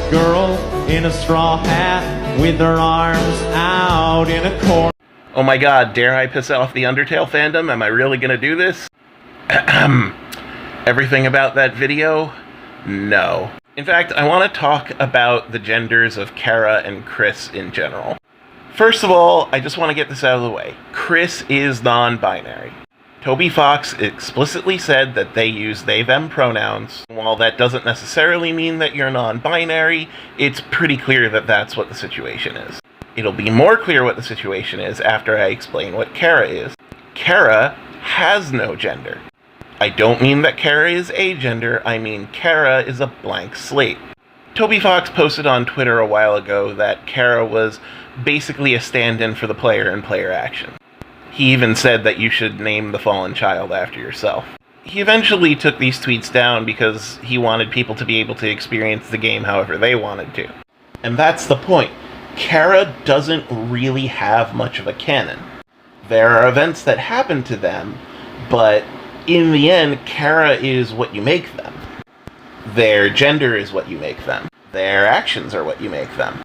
girl in a straw hat with her arms out in a corner. Oh my god, dare I piss off the Undertale fandom? Am I really gonna do this? Everything about that video? No. In fact, I want to talk about the genders of Chara and Kris in general. First of all, I just want to get this out of the way. Kris is non-binary. Toby Fox explicitly said that they use they/them pronouns. While that doesn't necessarily mean that you're non-binary, it's pretty clear that that's what the situation is. It'll be more clear what the situation is after I explain what Chara is. Chara has no gender. I don't mean that Chara is agender, I mean Chara is a blank slate. Toby Fox posted on Twitter a while ago that Chara was basically a stand-in for the player in player action. He even said that you should name the fallen child after yourself. He eventually took these tweets down because he wanted people to be able to experience the game however they wanted to. And that's the point. Chara doesn't really have much of a canon. There are events that happen to them, but in the end, Chara is what you make them. Their gender is what you make them. Their actions are what you make them.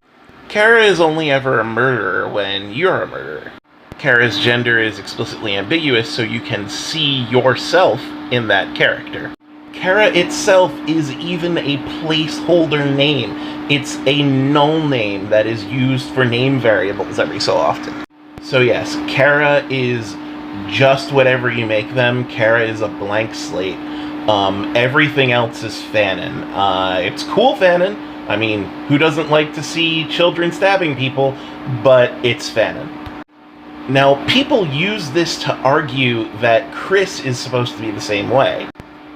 Chara is only ever a murderer when you're a murderer. Chara's gender is explicitly ambiguous, so you can see yourself in that character. Chara itself is even a placeholder name. It's a null name that is used for name variables every so often. So yes, Chara is just whatever you make them. Chara is a blank slate. Everything else is fanon. It's cool fanon. I mean, who doesn't like to see children stabbing people? But it's fanon. Now, people use this to argue that Kris is supposed to be the same way.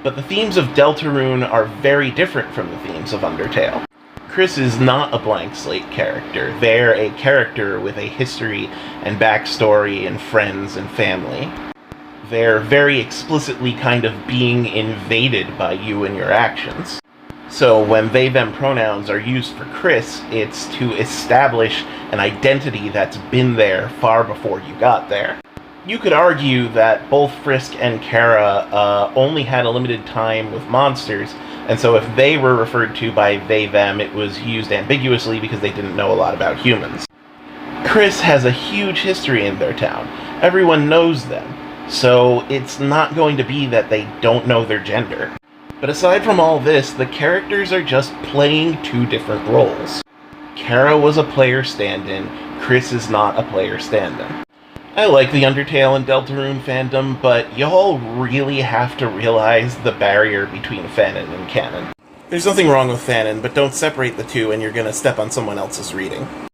But the themes of Deltarune are very different from the themes of Undertale. Kris is not a blank slate character. They're a character with a history and backstory and friends and family. They're very explicitly kind of being invaded by you and your actions. So when they/them pronouns are used for Kris, it's to establish an identity that's been there far before you got there. You could argue that both Frisk and Chara only had a limited time with monsters, and so if they were referred to by they/them, it was used ambiguously because they didn't know a lot about humans. Kris has a huge history in their town. Everyone knows them, so it's not going to be that they don't know their gender. But aside from all this, the characters are just playing two different roles. Chara was a player stand-in, Kris is not a player stand-in. I like the Undertale and Deltarune fandom, but y'all really have to realize the barrier between fanon and canon. There's nothing wrong with fanon, but don't separate the two and you're gonna step on someone else's reading.